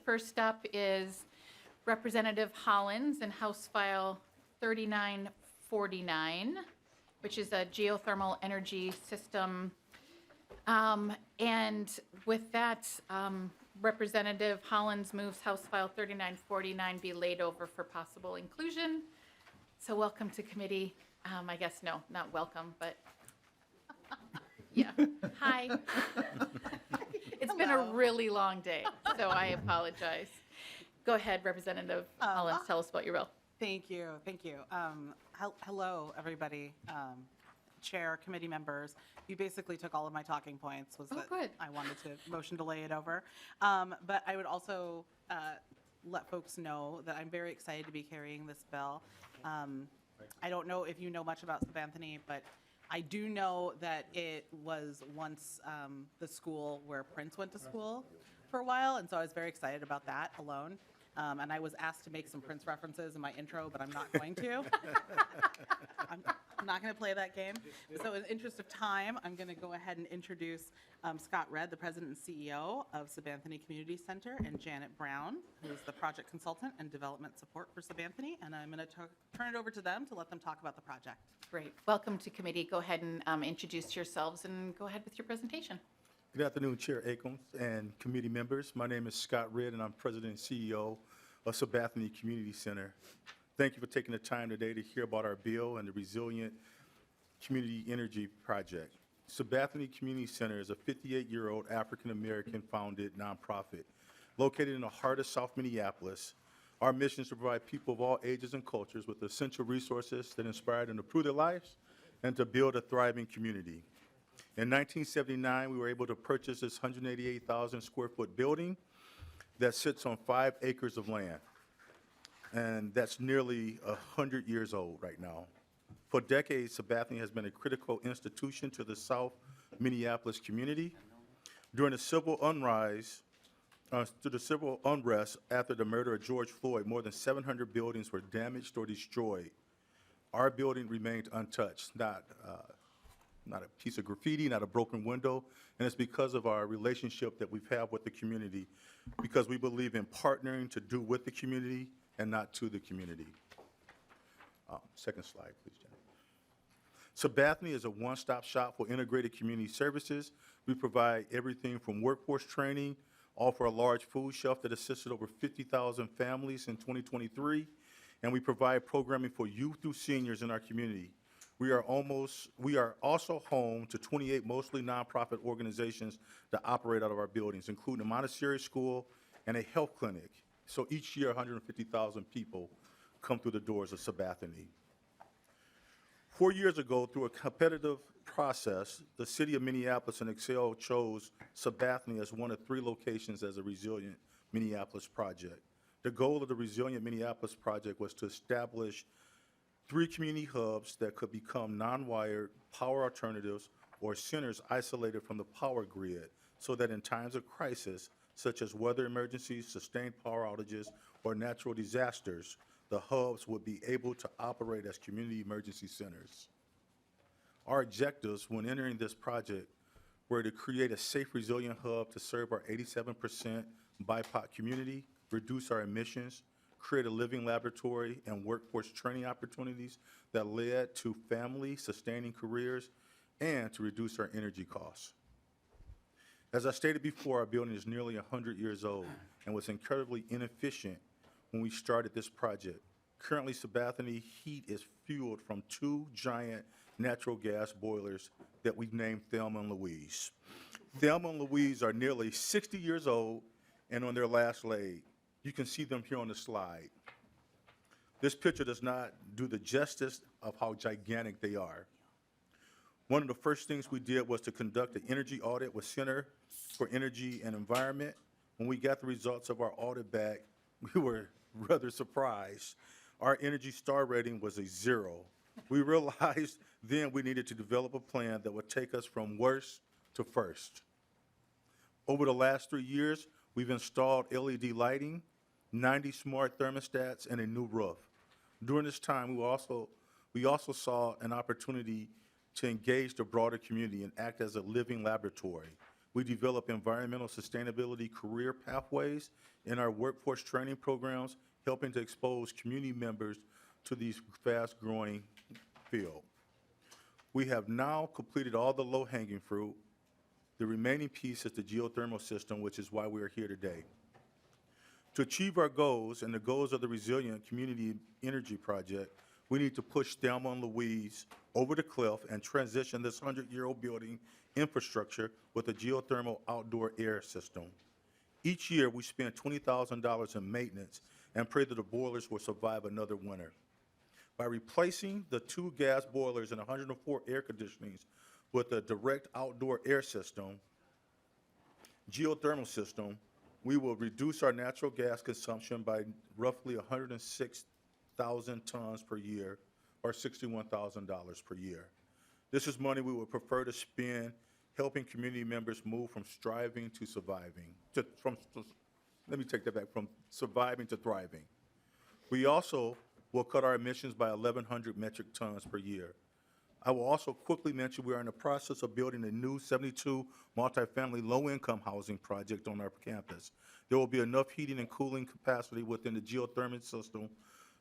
First up is Representative Hollins and House File 3949, which is a geothermal energy system. And with that, Representative Hollins moves House File 3949 be laid over for possible inclusion. So welcome to committee. I guess, no, not welcome, but yeah. Hi. It's been a really long day, so I apologize. Go ahead, Representative Hollins, tell us about your bill. Thank you, thank you. Hello, everybody, chair, committee members. You basically took all of my talking points, was that good. I wanted to motion to lay it over. But I would also let folks know that I'm very excited to be carrying this bill. I don't know if you know much about Sabanthony, but I do know that it was once the school where Prince went to school for a while, and so I was very excited about that alone. And I was asked to make some Prince references in my intro, but I'm not going to. I'm not going to play that game. So in the interest of time, I'm going to go ahead and introduce Scott Redd, the president and CEO of Sabanthony Community Center, and Janet Brown, who is the project consultant and development support for Sabanthony. And I'm going to turn it over to them to let them talk about the project. Great. Welcome to committee. Go ahead and introduce yourselves and go ahead with your presentation. Good afternoon, Chair Ackles and committee members. My name is Scott Redd, and I'm President and CEO of Sabanthony Community Center. Thank you for taking the time today to hear about our bill and the Resilient Community Energy Project. Sabanthony Community Center is a 58-year-old African-American founded nonprofit located in the heart of South Minneapolis. Our mission is to provide people of all ages and cultures with essential resources that inspire them to improve their lives and to build a thriving community. In 1979, we were able to purchase this 188,000 square foot building that sits on 5 acres of land. And that's nearly 100 years old right now. For decades, Sabanthony has been a critical institution to the South Minneapolis community. During the civil unrest after the murder of George Floyd, more than 700 buildings were damaged or destroyed. Our building remained untouched, not a piece of graffiti, not a broken window, and it's because of our relationship that we've had with the community, because we believe in partnering to do with the community and not to the community. Second slide, please, Jen. Sabanthony is a one-stop shop for integrated community services. We provide everything from workforce training, offer a large food shelf that assisted over 50,000 families in 2023, and we provide programming for youth through seniors in our community. We are also home to 28 mostly nonprofit organizations that operate out of our buildings, including a Montessori school and a health clinic. So each year, 150,000 people come through the doors of Sabanthony. 4 years ago, through a competitive process, the city of Minneapolis and Excel chose Sabanthony as one of 3 locations as a Resilient Minneapolis project. The goal of the Resilient Minneapolis project was to establish 3 community hubs that could become non-wired power alternatives or centers isolated from the power grid, so that in times of crisis, such as weather emergencies, sustained power outages, or natural disasters, the hubs would be able to operate as community emergency centers. Our objectives when entering this project were to create a safe, resilient hub to serve our 87% BIPOC community, reduce our emissions, create a living laboratory and workforce training opportunities that led to family-sustaining careers, and to reduce our energy costs. As I stated before, our building is nearly 100 years old and was incredibly inefficient when we started this project. Currently, Sabanthony heat is fueled from 2 giant natural gas boilers that we've named Thelma and Louise. Thelma and Louise are nearly 60 years old and on their last leg. You can see them here on the slide. This picture does not do the justice of how gigantic they are. One of the first things we did was to conduct an energy audit with Center for Energy and Environment. When we got the results of our audit back, we were rather surprised. Our Energy Star rating was a 0. We realized then we needed to develop a plan that would take us from worst to first. Over the last 3 years, we've installed LED lighting, 90 smart thermostats, and a new roof. During this time, we also saw an opportunity to engage the broader community and act as a living laboratory. We develop environmental sustainability career pathways in our workforce training programs, helping to expose community members to these fast-growing fields. We have now completed all the low-hanging fruit. The remaining piece is the geothermal system, which is why we are here today. To achieve our goals and the goals of the Resilient Community Energy Project, we need to push Thelma and Louise over the cliff and transition this 100-year-old building infrastructure with a geothermal outdoor air system. Each year, we spend $20,000 in maintenance and pray that the boilers will survive another winter. By replacing the 2 gas boilers and 104 air conditionings with a direct outdoor air system, geothermal system, we will reduce our natural gas consumption by roughly 106,000 tons per year, or $61,000 per year. This is money we would prefer to spend helping community members move from striving to surviving, let me take that back, from surviving to thriving. We also will cut our emissions by 1,100 metric tons per year. I will also quickly mention we are in the process of building a new 72 multifamily low-income housing project on our campus. There will be enough heating and cooling capacity within the geothermal system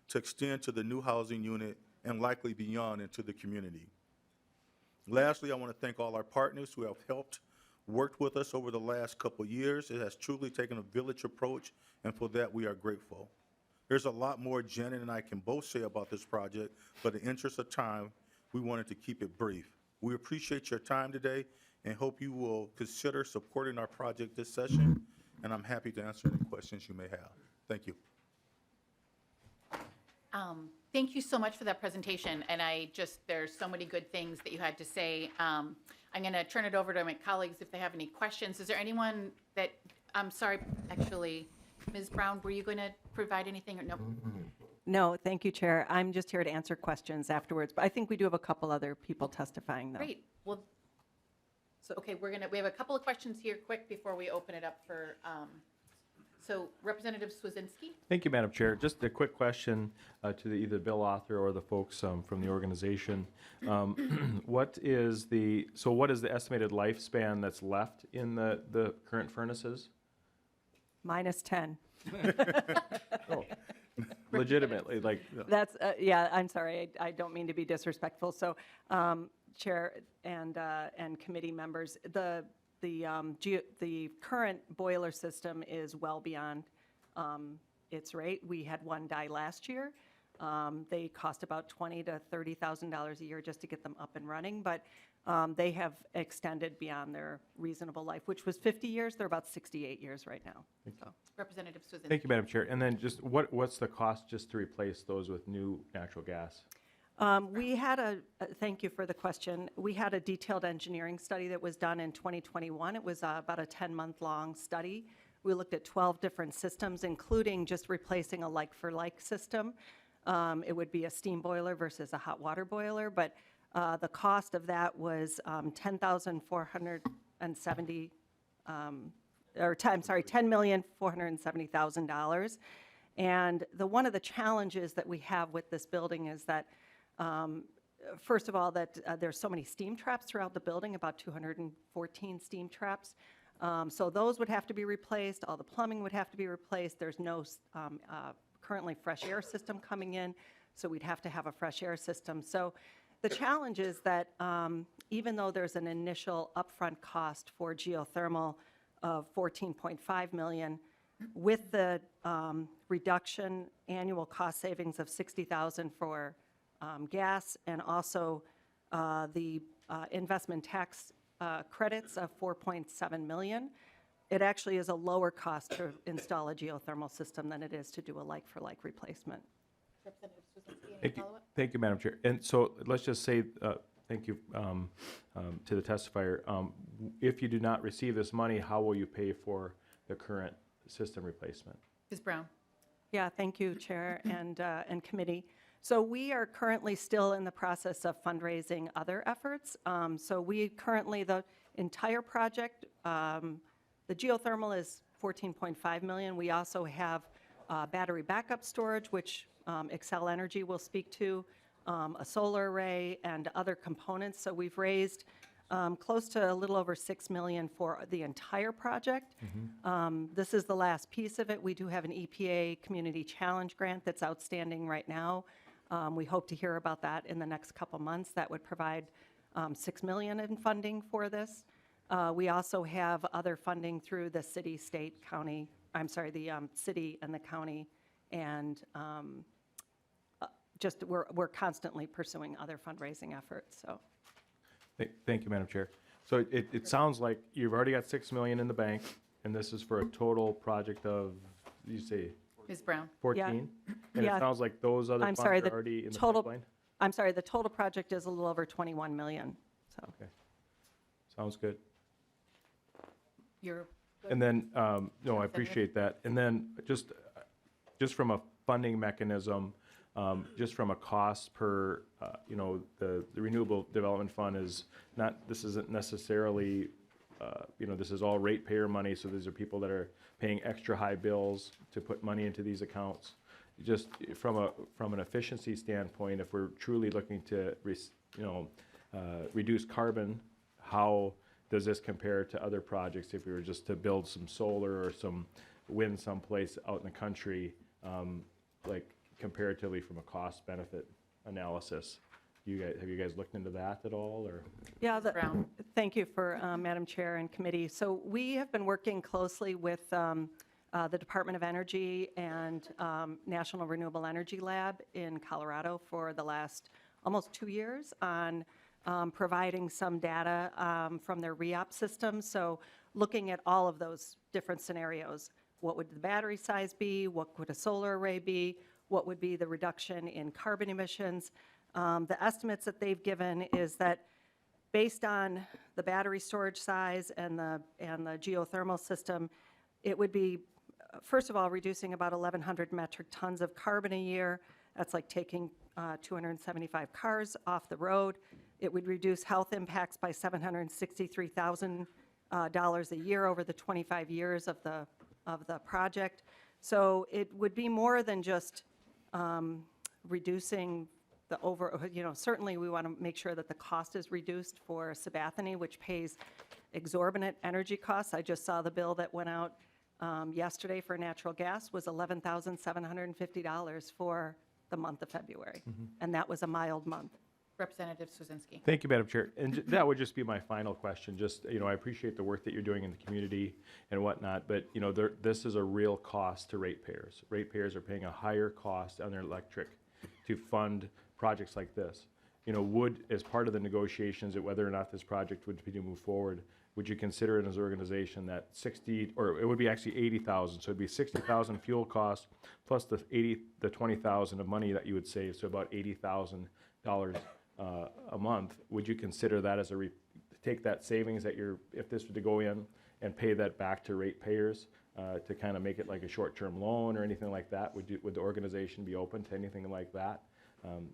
to extend to the new housing unit and likely beyond into the community. Lastly, I want to thank all our partners who have helped worked with us over the last couple of years. It has truly taken a village approach, and for that we are grateful. There's a lot more Janet and I can both say about this project, but in the interest of time, we wanted to keep it brief. We appreciate your time today and hope you will consider supporting our project this session, and I'm happy to answer any questions you may have. Thank you. Thank you so much for that presentation, and there's so many good things that you had to say. I'm going to turn it over to my colleagues if they have any questions. Is there anyone that, I'm sorry, actually, Ms. Brown, were you going to provide anything or no? No, thank you, Chair. I'm just here to answer questions afterwards, but I think we do have a couple other people testifying, though. Great. Well, okay, we have a couple of questions here quick before we open it up for, so Representative Swazinski? Thank you, Madam Chair. Just a quick question to either the bill author or the folks from the organization. What is the estimated lifespan that's left in the current furnaces? Minus 10. Oh, legitimately, like, That's, yeah, I'm sorry, I don't mean to be disrespectful. So, Chair and committee members, the current boiler system is well beyond its rate. We had one die last year. They cost about $20,000 to $30,000 a year just to get them up and running, but they have extended beyond their reasonable life, which was 50 years. They're about 68 years right now. So. Representative Swazinski? thank you, Madam Chair. And then just what's the cost just to replace those with new natural gas? We had thank you for the question. We had a detailed engineering study that was done in 2021. It was about a 10-month-long study. We looked at 12 different systems, including just replacing a like-for-like system. It would be a steam boiler versus a hot water boiler, but the cost of that was $10,470,000. And one of the challenges that we have with this building is that first of all, that there's so many steam traps throughout the building, about 214 steam traps. So those would have to be replaced. All the plumbing would have to be replaced. There's no currently fresh air system coming in, so we'd have to have a fresh air system. So the challenge is that even though there's an initial upfront cost for geothermal of $14.5 million, with the reduction annual cost savings of $60,000 for gas, and also the investment tax credits of $4.7 million, it actually is a lower cost to install a geothermal system than it is to do a like-for-like replacement. Representative Swazinski, any follow-up? Thank you, Madam Chair. And so let's just say, thank you to the testifier. If you do not receive this money, how will you pay for the current system replacement? Ms. Brown? Yeah, thank you, Chair and committee. So we are currently still in the process of fundraising other efforts. So we currently, the entire project, the geothermal is $14.5 million. We also have battery backup storage, which Xcel Energy will speak to, a solar array, and other components. So we've raised close to a little over 6 million for the entire project. This is the last piece of it. We do have an EPA Community Challenge grant that's outstanding right now. We hope to hear about that in the next couple months. That would provide 6 million in funding for this. We also have other funding through the city, state, county, the city and the county, and just we're constantly pursuing other fundraising efforts, so. Thank you, Madam Chair. So it sounds like you've already got 6 million in the bank, and this is for a total project of, you say, Ms. Brown? 14? And it Yeah. sounds like those other I'm funds sorry, are the already in the total, pipeline? I'm sorry, the total project is a little over 21 million, so. Okay. Sounds good. You're, And then, no, I appreciate that. And then just from a funding mechanism, just from a cost per, the Renewable Development Fund is not, this isn't necessarily, this is all ratepayer money, so these are people that are paying extra high bills to put money into these accounts. Just from an efficiency standpoint, if we're truly looking to, reduce carbon, how does this compare to other projects if we were just to build some solar or some wind someplace out in the country, like comparatively from a cost-benefit analysis? Have you guys looked into that at all, or? Yeah, Brown. thank you for, Madam Chair and committee. So we have been working closely with the Department of Energy and National Renewable Energy Lab in Colorado for the last almost 2 years on providing some data from their REOP system. So looking at all of those different scenarios. What would the battery size be? What would a solar array be? What would be the reduction in carbon emissions? The estimates that they've given is that based on the battery storage size and the geothermal system, it would be, first of all, reducing about 1,100 metric tons of carbon a year. That's like taking 275 cars off the road. It would reduce health impacts by $763,000 a year over the 25 years of the project. So it would be more than just reducing the certainly we want to make sure that the cost is reduced for Sabathani, which pays exorbitant energy costs. I just saw the bill that went out yesterday for natural gas was $11,750 for the month of February. And that was a mild month. Representative Swazinski. Thank you, Madam Chair. And that would just be my final question. Just, I appreciate the work that you're doing in the community and whatnot, but, this is a real cost to ratepayers. Ratepayers are paying a higher cost on their electric to fund projects like this. Would, as part of the negotiations of whether or not this project would be to move forward, would you consider it as an organization that 60, or it would be actually 80,000, so it'd be 60,000 fuel costs plus the 20,000 of money that you would save, so about $80,000 a month. Would you consider that as take that savings that if this were to go in and pay that back to ratepayers to kind of make it like a short-term loan or anything like that? Would the organization be open to anything like that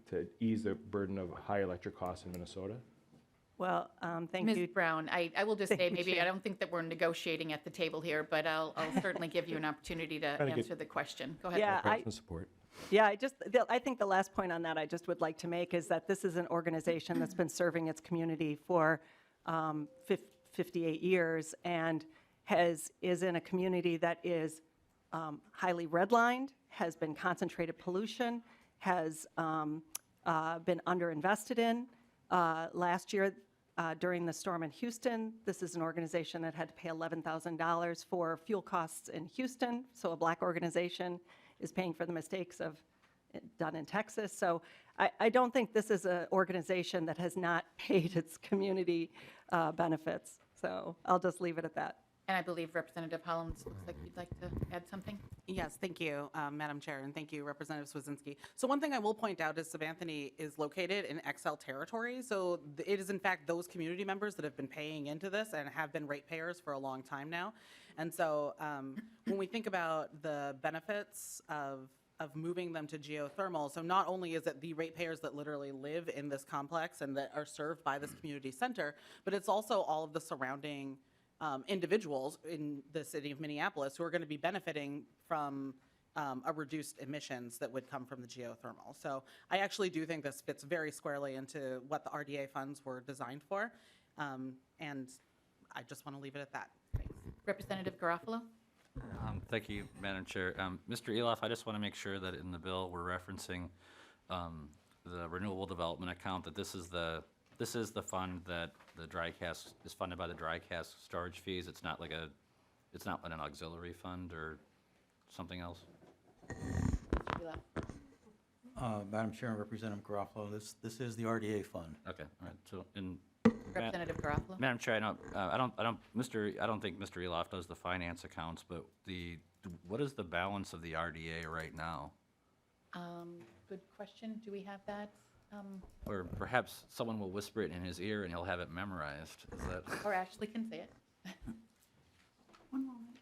to ease the burden of high electric costs in Minnesota? Well, thank Ms. you. Brown, I will just Thank say, you, maybe, Chair. I don't think that we're negotiating at the table here, but I'll certainly give you an opportunity to Trying to get- answer the question. Go ahead. Yeah, Question support. Yeah, I think the last point on that I just would like to make is that this is an organization that's been serving its community for 58 years and is in a community that is highly redlined, has been concentrated pollution, has been underinvested in. Last year, during the storm in Houston, this is an organization that had to pay $11,000 for fuel costs in Houston, so a black organization is paying for the mistakes done in Texas. So I don't think this is an organization that has not paid its community benefits. So I'll just leave it at that. And I believe Representative Hollins, looks like you'd like to add something. Yes, thank you, Madam Chair, and thank you, Representative Swazinski. So one thing I will point out is Sabathani is located in XL territory, so it is in fact those community members that have been paying into this and have been ratepayers for a long time now. And so when we think about the benefits of moving them to geothermal, so not only is it the ratepayers that literally live in this complex and that are served by this community center, but it's also all of the surrounding individuals in the city of Minneapolis who are going to be benefiting from a reduced emissions that would come from the geothermal. So I actually do think this fits very squarely into what the RDA funds were designed for. And I just want to leave it at that. Thanks. Representative Garofalo? Thank you, Madam Chair. Mr. Eloff, I just want to make sure that in the bill, we're referencing the renewable development account, that this is the fund that the dry cask is funded by the dry cask storage fees. It's not like it's not an auxiliary fund or something else? Mr. Eloff? Madam Chair and Representative Garofalo, this is the RDA fund. Okay, all right. So, in Representative Garofalo? Madam Chair, I don't think Mr. Eloff does the finance accounts, but what is the balance of the RDA right now? Good question. Do we have that? Or perhaps someone will whisper it in his ear and he'll have it memorized. Is that? Or Ashley can say it. One moment.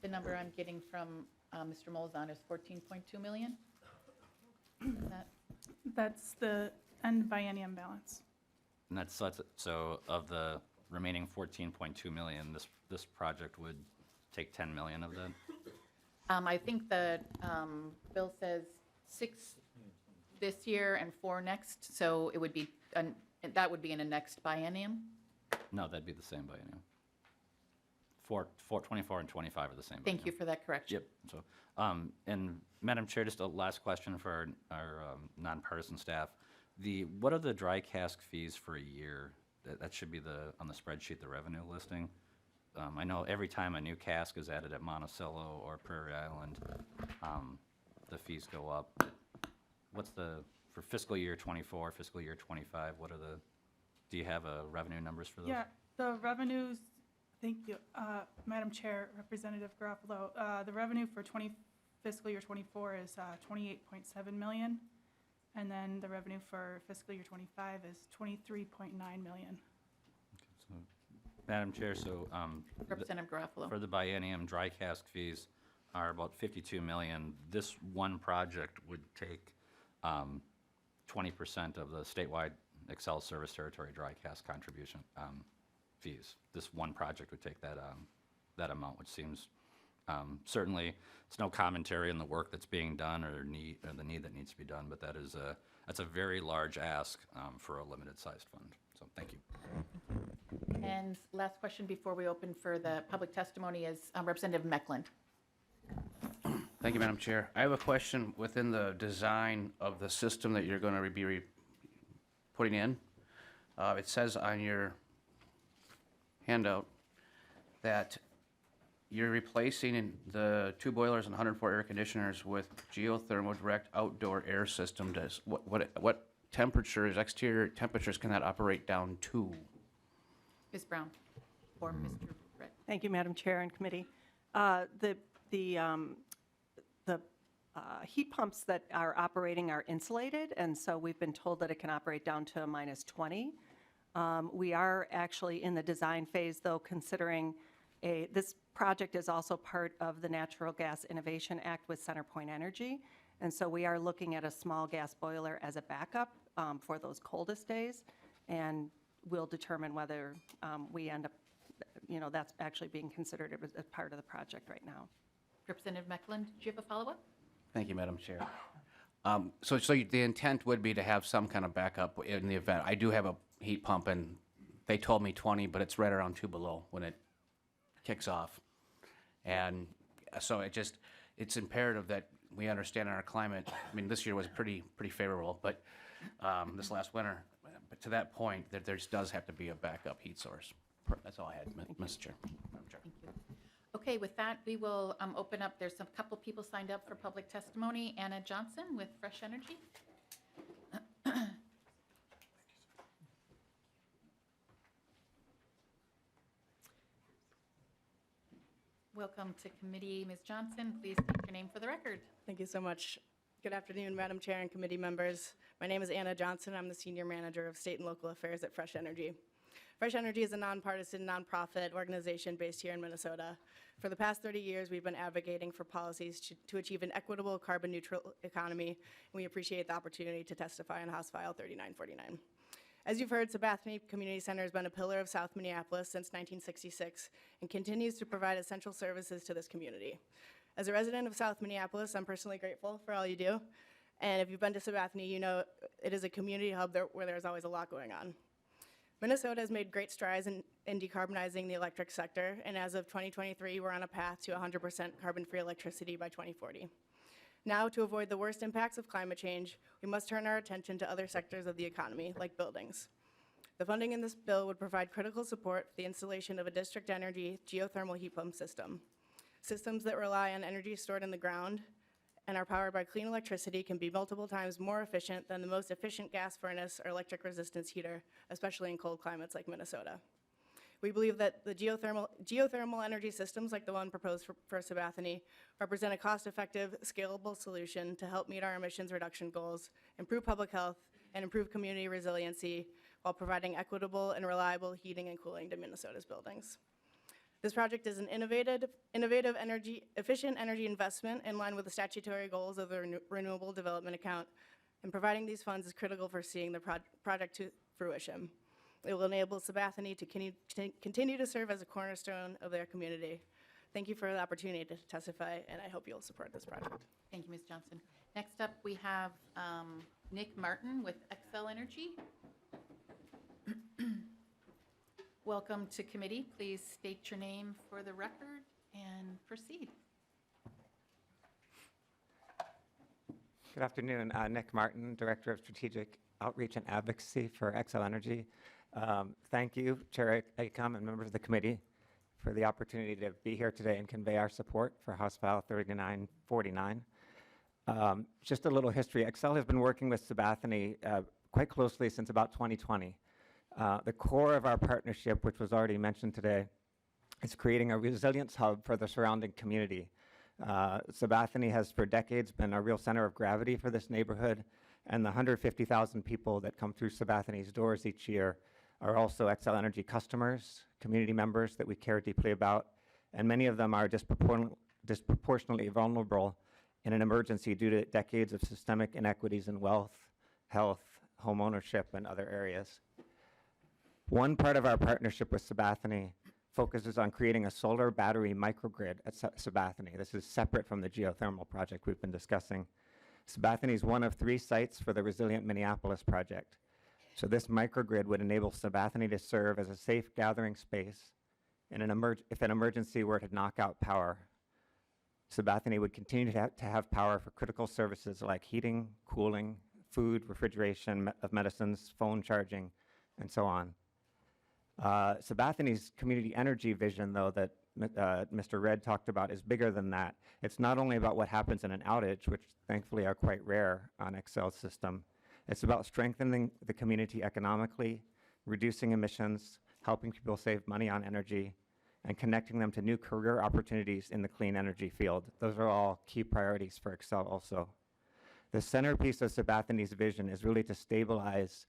The number I'm getting from Mr. Molzon is 14.2 million. Is that? That's the end biennium balance. And so of the remaining 14.2 million, this project would take 10 million of that? I think the bill says 6 this year and 4 next, so it would be, that would be in a next biennium. No, that'd be the same biennium. 24 and 25 are the same. Thank you biennium. for that correction. Yep. So, and Madam Chair, just a last question for our nonpartisan staff. What are the dry cask fees for a year? That should be on the spreadsheet, the revenue listing. I know every time a new cask is added at Monticello or Prairie Island, the fees go up. For fiscal year 24, fiscal year 25, do you have revenue numbers for those? Yeah, the revenues, thank you, Madam Chair, Representative Garofalo. The revenue for fiscal year 24 is 28.7 million, and then the revenue for fiscal year 25 is 23.9 million. So, Madam Chair, Representative Garofalo. for the biennium, dry cask fees are about 52 million. This one project would take 20% of the statewide Excel service territory dry cask contribution fees. This one project would take that amount, which seems certainly, it's no commentary on the work that's being done or the need that needs to be done, but that's a very large ask for a limited-sized fund. So thank you. And last question before we open for the public testimony is Representative Meckland. Thank you, Madam Chair. I have a question within the design of the system that you're going to be putting in. It says on your handout that you're replacing the 2 boilers and 104 air conditioners with geothermal direct outdoor air system. What temperatures, exterior temperatures can that operate down to? Ms. Brown or Mr. Brett. Thank you, Madam Chair and committee. The heat pumps that are operating are insulated, and so we've been told that it can operate down to -20. We are actually in the design phase, though, considering this project is also part of the Natural Gas Innovation Act with CenterPoint Energy, and so we are looking at a small gas boiler as a backup for those coldest days, and we'll determine whether we end up, that's actually being considered as part of the project right now. Representative Meckland, do you have a follow-up? Thank you, Madam Chair. So the intent would be to have some kind of backup in the event. I do have a heat pump, and they told me 20, but it's right around 2 below when it kicks off. And so it's imperative that we understand our climate. I mean, this year was pretty favorable, but this last winter, but to that point, there does have to be a backup heat source. That's all I had, Mr. Chair. Madam Chair. Thank you. Okay, with that, we will open up. There's a couple people signed up for public testimony. Anna Johnson with Fresh Energy. Welcome to committee, Ms. Johnson. Please state your name for the record. Thank you so much. Good afternoon, Madam Chair and committee members. My name is Anna Johnson. I'm the Senior Manager of State and Local Affairs at Fresh Energy. Fresh Energy is a nonpartisan, nonprofit organization based here in Minnesota. For the past 30 years, we've been advocating for policies to achieve an equitable, carbon-neutral economy, and we appreciate the opportunity to testify on House File 3949. As you've heard, Sabathani Community Center has been a pillar of South Minneapolis since 1966 and continues to provide essential services to this community. As a resident of South Minneapolis, I'm personally grateful for all you do, And if you've been to Sabathani, you know it is a community hub where there's always a lot going on. Minnesota has made great strides in decarbonizing the electric sector, and as of 2023, we're on a path to 100% carbon-free electricity by 2040. Now, to avoid the worst impacts of climate change, we must turn our attention to other sectors of the economy, like buildings. The funding in this bill would provide critical support for the installation of a district energy geothermal heat pump system. Systems that rely on energy stored in the ground and are powered by clean electricity can be multiple times more efficient than the most efficient gas furnace or electric resistance heater, especially in cold climates like Minnesota. We believe that the geothermal energy systems like the one proposed for Sabathani represent a cost-effective, scalable solution to help meet our emissions reduction goals, improve public health, and improve community resiliency while providing equitable and reliable heating and cooling to Minnesota's buildings. This project is an innovative efficient energy investment in line with the statutory goals of the Renewable Development Account, and providing these funds is critical for seeing the project to fruition. It will enable Sabathani to continue to serve as a cornerstone of their community. Thank you for the opportunity to testify, and I hope you'll support this project. Thank you, Ms. Johnson. Next up, we have Nick Martin with Xcel Energy. Welcome to committee. Please state your name for the record and proceed. Good afternoon. Nick Martin, Director of Strategic Outreach and Advocacy for Xcel Energy. Thank you, Chair Acom and members of the committee, for the opportunity to be here today and convey our support for House File 3949. Just a little history. Xcel has been working with Sabathani quite closely since about 2020. The core of our partnership, which was already mentioned today, is creating a resilience hub for the surrounding community. Sabathani has for decades been a real center of gravity for this neighborhood, and the 150,000 people that come through Sabathani's doors each year are also Xcel Energy customers, community members that we care deeply about, and many of them are disproportionately vulnerable in an emergency due to decades of systemic inequities in wealth, health, home ownership, and other areas. One part of our partnership with Sabathani focuses on creating a solar battery microgrid at Sabathani. This is separate from the geothermal project we've been discussing. Sabathani is one of 3 sites for the Resilient Minneapolis project. So this microgrid would enable Sabathani to serve as a safe gathering space in if an emergency were to knock out power. Sabathani would continue to have power for critical services like heating, cooling, food, refrigeration of medicines, phone charging, and so on. Sabathani's community energy vision, though, that Mr. Red talked about, is bigger than that. It's not only about what happens in an outage, which thankfully are quite rare on Xcel's system. It's about strengthening the community economically, reducing emissions, helping people save money on energy, and connecting them to new career opportunities in the clean energy field. Those are all key priorities for Xcel also. The centerpiece of Sabathani's vision is really to stabilize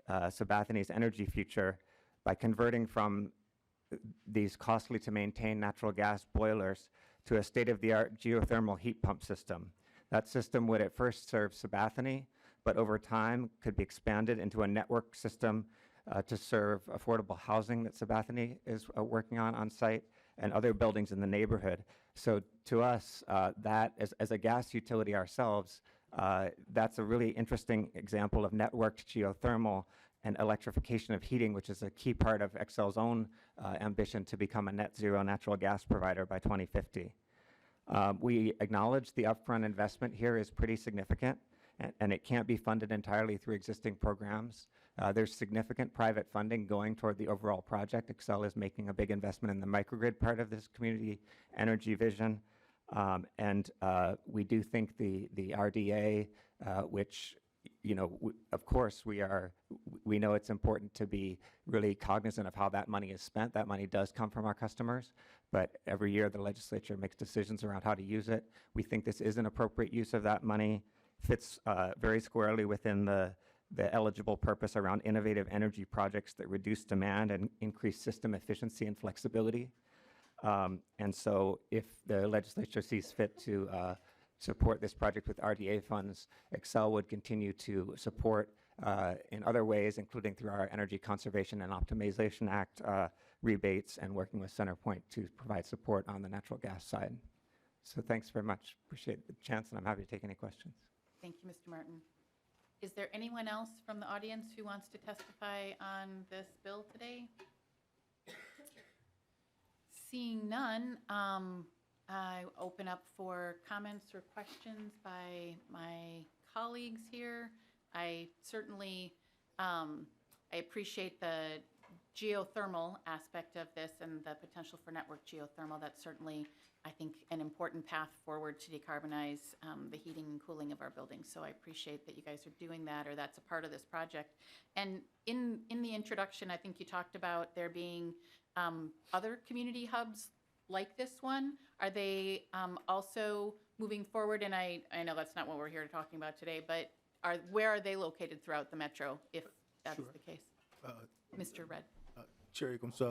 Sabathani's energy future by converting from these costly to maintain natural gas boilers to a state-of-the-art geothermal heat pump system. That system would at first serve Sabathani, but over time could be expanded into a network system to serve affordable housing that Sabathani is working on site and other buildings in the neighborhood. So to us, that as a gas utility ourselves, that's a really interesting example of networked geothermal and electrification of heating, which is a key part of Xcel's own ambition to become a net zero natural gas provider by 2050. We acknowledge the upfront investment here is pretty significant, and it can't be funded entirely through existing programs. There's significant private funding going toward the overall project. Xcel is making a big investment in the microgrid part of this community energy vision. We do think the RDA, which, you know, of course we know it's important to be really cognizant of how that money is spent. That money does come from our customers, but every year the legislature makes decisions around how to use it. We think this is an appropriate use of that money, fits very squarely within the eligible purpose around innovative energy projects that reduce demand and increase system efficiency and flexibility. And so if the legislature sees fit to support this project with RDA funds, Xcel would continue to support in other ways, including through our Energy Conservation and Optimization Act rebates and working with CenterPoint to provide support on the natural gas side. So thanks very much. Appreciate the chance, and I'm happy to take any questions. Thank you, Mr. Martin. Is there anyone else from the audience who wants to testify on this bill today? Seeing none, I open up for comments or questions by my colleagues here. I certainly, I appreciate the geothermal aspect of this and the potential for network geothermal. That's certainly, I think, an important path forward to decarbonize the heating and cooling of our buildings. So I appreciate that you guys are doing that, or that's a part of this project. And in the introduction, I think you talked about there being other community hubs like this one. Are they also moving forward? And I know that's not what we're here talking about today, but where are they located throughout the metro, if that's Sure. the case? Mr. Red. Cherry comes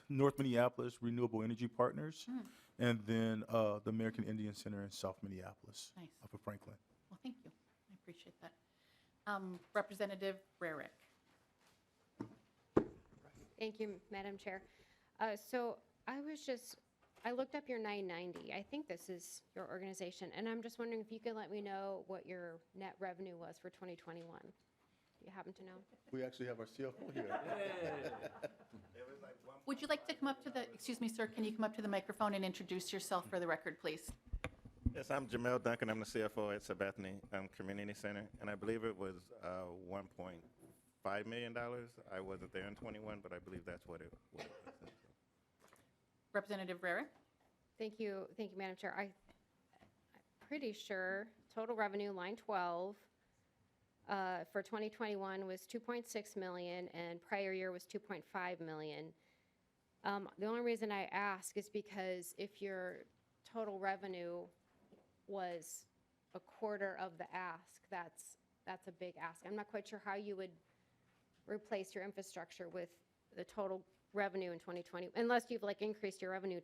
North Minneapolis Renewable Energy Partners, and then the American Indian Center in South Minneapolis. Nice. Up in Franklin. Well, thank you. I appreciate that. Representative Rarick. Thank you, Madam Chair. So I looked up your 990. I think this is your organization, and I'm just wondering if you could let me know what your net revenue was for 2021. Do you happen to know? We actually have our CFO here. Would you like to come up to the, excuse me, sir, can you come up to the microphone and introduce yourself for the record, please? Yes, I'm Jamel Duncan. I'm the CFO at Sabathani Community Center, and I believe it was $1.5 million. I wasn't there in 21, but I believe that's what it was. Representative Rarick? Thank you, Madam Chair. I'm pretty sure total revenue, line 12, for 2021 was 2.6 million, and prior year was 2.5 million. The only reason I ask is because if your total revenue was a quarter of the ask, that's a big ask. I'm not quite sure how you would replace your infrastructure with the total revenue in 2020, unless you've increased your revenue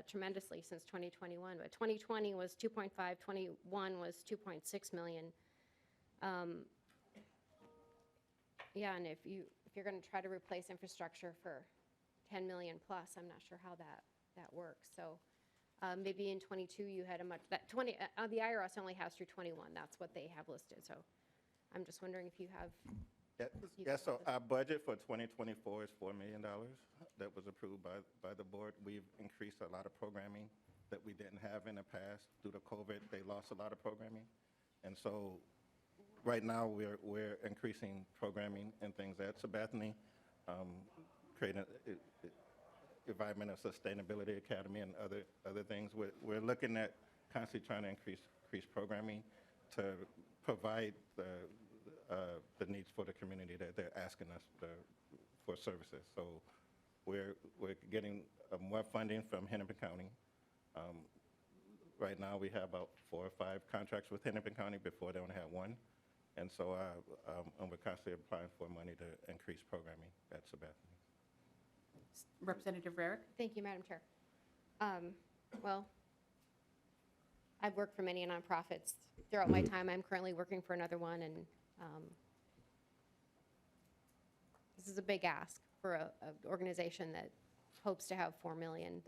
tremendously since 2021. But 2020 was 2.5, 21 was 2.6 million. Yeah, and if you're going to try to replace infrastructure for 10 million plus, I'm not sure how that works. So maybe in 22 you had the IRS only has through 21. That's what they have listed. So I'm just wondering if you have. Yeah, so our budget for 2024 is $4 million that was approved by the board. We've increased a lot of programming that we didn't have in the past. Due to COVID, they lost a lot of programming. And so right now we're increasing programming and things at Sabathani, creating an Environmental Sustainability Academy and other things. We're looking at constantly trying to increase programming to provide the needs for the community that they're asking us for services. So we're getting more funding from Hennepin County. Right now we have about 4 or 5 contracts with Hennepin County. Before they only had 1. And so and we're constantly applying for money to increase programming at Sabathani. Representative Rarick? Thank you, Madam Chair. Well, I've worked for many nonprofits throughout my time. I'm currently working for another one, and this is a big ask for an organization that hopes to have 4 million.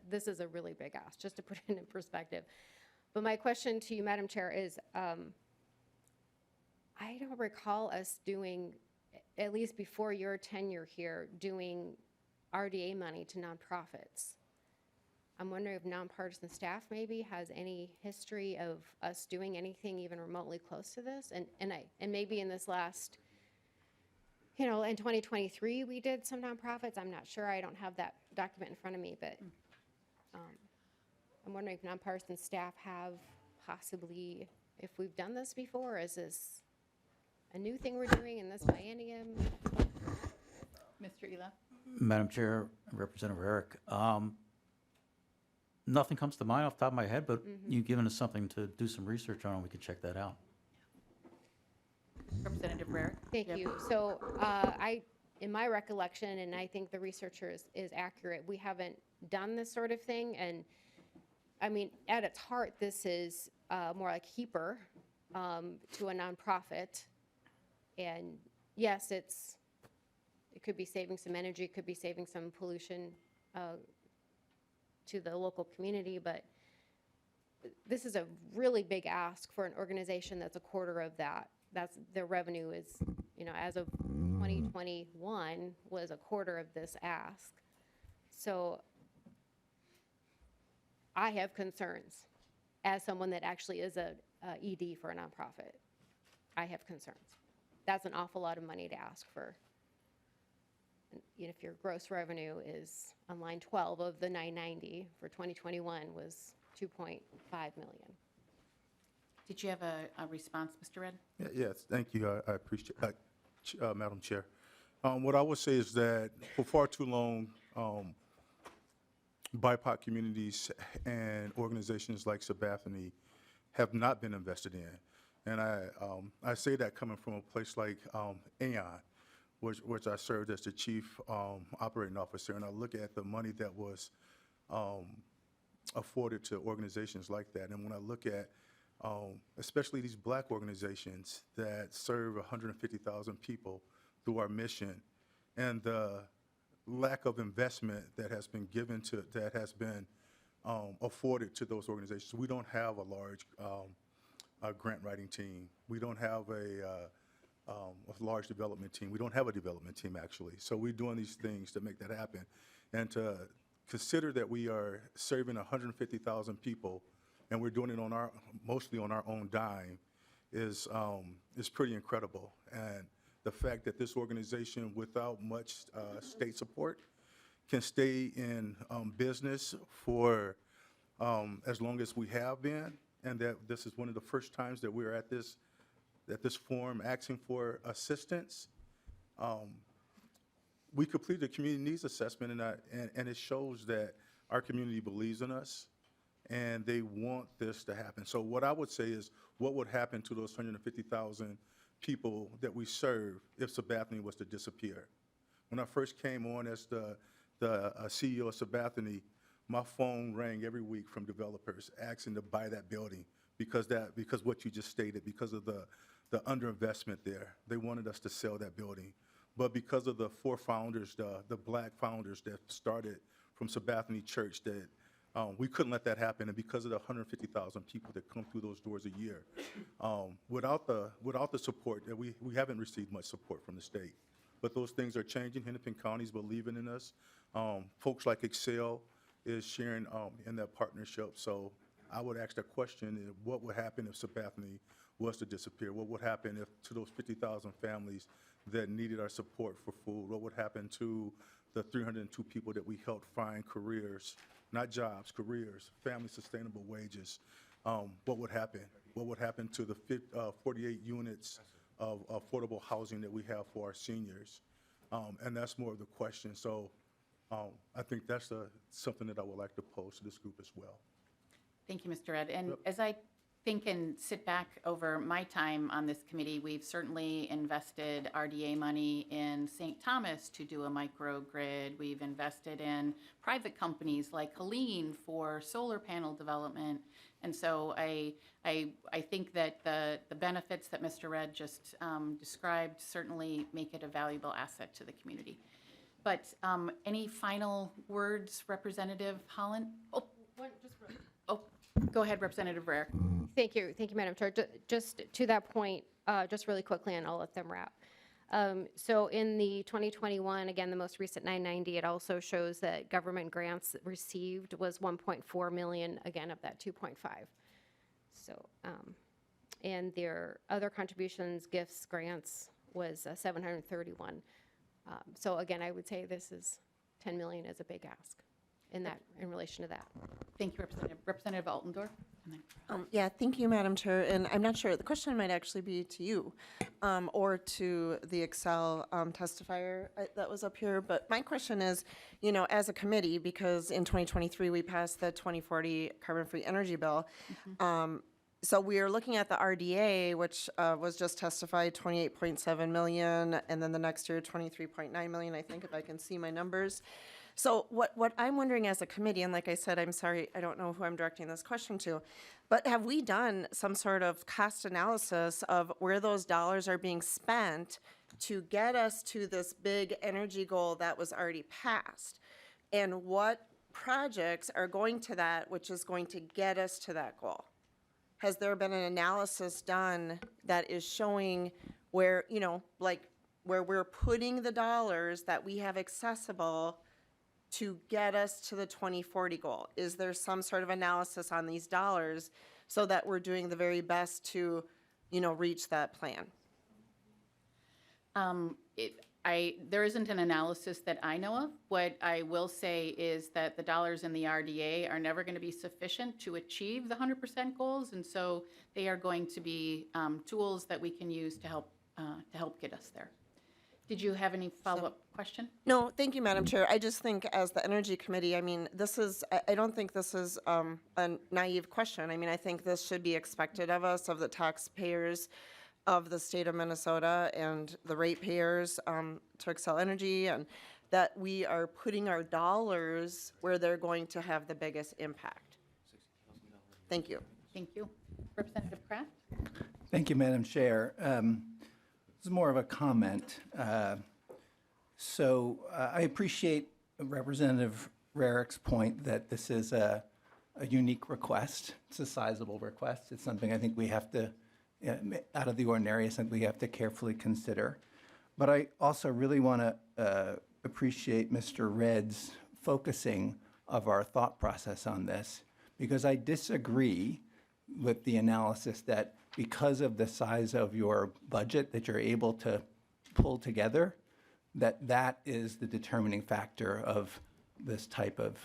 This is a really big ask, just to put it in perspective. But my question to you, Madam Chair, is I don't recall us doing, at least before your tenure here, doing RDA money to nonprofits. I'm wondering if nonpartisan staff maybe has any history of us doing anything even remotely close to this, and maybe in this last, in 2023 we did some nonprofits. I'm not sure. I don't have that document in front of me, but I'm wondering if nonpartisan staff have possibly, if we've done this before. Is this a new thing we're doing in this biennium? Mr. Ela? Madam Chair, Representative Eric, nothing comes to mind off the top of my head, but you've given us something to do some research on, and we could check that out. Representative Rarick? Thank you. So in my recollection, and I think the researcher is accurate, we haven't done this sort of thing. And I mean, at its heart, this is more like HEAPR to a nonprofit. And yes, it could be saving some energy, it could be saving some pollution to the local community, but this is a really big ask for an organization that's a quarter of that. That's, their revenue is, as of 2021, was a quarter of this ask. So I have concerns as someone that actually is a ED for a nonprofit. I have concerns. That's an awful lot of money to ask for. If your gross revenue is on line 12 of the 990 for 2021 was 2.5 million. Did you have a response, Mr. Red? Yes, thank you. I appreciate Madam Chair. What I would say is that for far too long, BIPOC communities and organizations like Sabathani have not been invested in. And I say that coming from a place like Aon, which I served as the chief operating officer, and I look at the money that was afforded to organizations like that. And when I look at especially these black organizations that serve 150,000 people through our mission, and the lack of investment that has been afforded to those organizations. We don't have a large grant writing team. We don't have a large development team. We don't have a development team, actually. So we're doing these things to make that happen. And to consider that we are serving 150,000 people and we're doing it mostly on our own dime is pretty incredible. And the fact that this organization, without much state support, can stay in business for as long as we have been, and that this is one of the first times that we're at this forum asking for assistance. We completed a community needs assessment, and it shows that our community believes in us, and they want this to happen. So what I would say is, what would happen to those 150,000 people that we serve if Sabathani was to disappear? When I first came on as the CEO of Sabathani, my phone rang every week from developers asking to buy that building because what you just stated, because of the underinvestment there. They wanted us to sell that building. But because of the four founders, the black founders that started from Sabathani Church, that we couldn't let that happen. And because of the 150,000 people that come through those doors a year, without the support, that we haven't received much support from the state. But those things are changing. Hennepin County's believing in us. Folks like Excel is sharing in that partnership. So I would ask the question, what would happen if Sabathani was to disappear? What would happen if to those 50,000 families that needed our support for food? What would happen to the 302 people that we helped find careers, not jobs, careers, family sustainable wages? What would happen? What would happen to the 48 units of affordable housing that we have for our seniors? And that's more of the question. So I think that's something that I would like to pose to this group as well. Thank you, Mr. Ed. And as I think and sit back over my time on this committee, we've certainly invested RDA money in St. Thomas to do a microgrid. We've invested in private companies like Helene for solar panel development. And so I think that the benefits that Mr. Red just described certainly make it a valuable asset to the community. But any final words, Representative Holland? Go ahead, Representative Rare. Thank you, Madam Chair. Just to that point, just really quickly, and I'll let them wrap. So in the 2021, again, the most recent 990, it also shows that government grants received was 1.4 million, again, of that 2.5. So, and their other contributions, gifts, grants was 731. So again, I would say this is 10 million is a big ask in relation to that. Thank you, Representative. Representative Altendorf. Yeah, thank you, Madam Chair. And I'm not sure, the question might actually be to you or to the Excel testifier that was up here. But my question is, as a committee, because in 2023 we passed the 2040 carbon-free energy bill, so we are looking at the RDA, which was just testified, 28.7 million, and then the next year, 23.9 million, I think, if I can see my numbers. So what I'm wondering as a committee, and like I said, I'm sorry, I don't know who I'm directing this question to, but have we done some sort of cost analysis of where those dollars are being spent to get us to this big energy goal that was already passed? And what projects are going to that, which is going to get us to that goal? Has there been an analysis done that is showing where, you know, like, where we're putting the dollars that we have accessible to get us to the 2040 goal? Is there some sort of analysis on these dollars so that we're doing the very best to, you know, reach that plan? There isn't an analysis that I know of. What I will say is that the dollars in the RDA are never going to be sufficient to achieve the 100% goals, and so they are going to be tools that we can use to help get us there. Did you have any follow-up question? No, thank you, Madam Chair. I just think as the Energy Committee, I mean, this is, I don't think this is a naive question. I mean, I think this should be expected of us, of the taxpayers of the state of Minnesota and the ratepayers to Excel Energy, and that we are putting our dollars where they're going to have the biggest impact. Thank you. Thank you. Representative Kraft? Thank you, Madam Chair. This is more of a comment. I appreciate Representative Rarick's point that this is a unique request. It's a sizable request. It's something I think we have to, out of the ordinary, it's something we have to carefully consider. But I also really want to appreciate Mr. Red's focusing of our thought process on this, because I disagree with the analysis that because of the size of your budget that you're able to pull together, that is the determining factor of this type of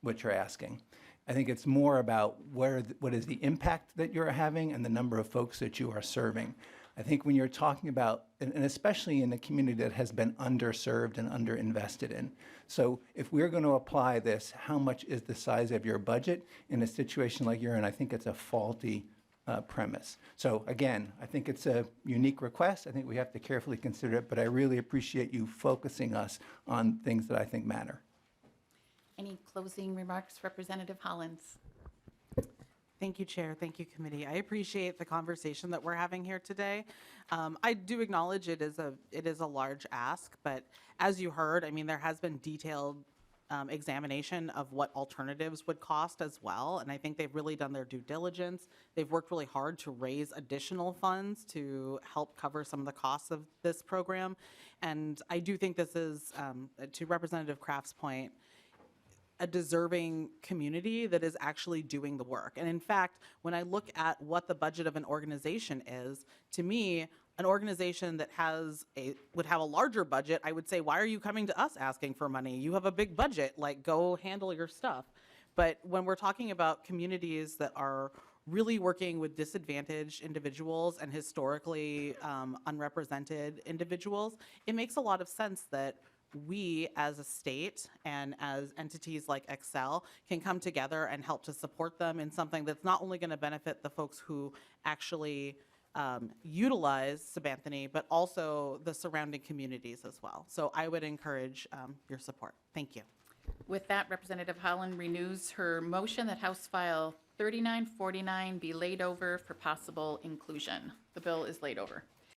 what you're asking. I think it's more about what is the impact that you're having and the number of folks that you are serving. I think when you're talking about, and especially in a community that has been underserved and underinvested in. So if we're going to apply this, how much is the size of your budget in a situation like you're in? I think it's a faulty premise. So again, I think it's a unique request. I think we have to carefully consider it, but I really appreciate you focusing us on things that I think matter. Any closing remarks, Representative Hollins? Thank you, Chair. Thank you, Committee. I appreciate the conversation that we're having here today. I do acknowledge it is a large ask, but as you heard, I mean, there has been detailed examination of what alternatives would cost as well, and I think they've really done their due diligence. They've worked really hard to raise additional funds to help cover some of the costs of this program, and I do think this is, to Representative Kraft's point, a deserving community that is actually doing the work. And in fact, when I look at what the budget of an organization is, to me, an organization that would have a larger budget, I would say, why are you coming to us asking for money? You have a big budget, like, go handle your stuff. But when we're talking about communities that are really working with disadvantaged individuals and historically unrepresented individuals, it makes a lot of sense that we as a state and as entities like Excel can come together and help to support them in something that's not only going to benefit the folks who actually utilize Sabanthony, but also the surrounding communities as well. So I would encourage your support. Thank you. With that, Representative Holland renews her motion that House File 3949 be laid over for possible inclusion. The bill is laid over.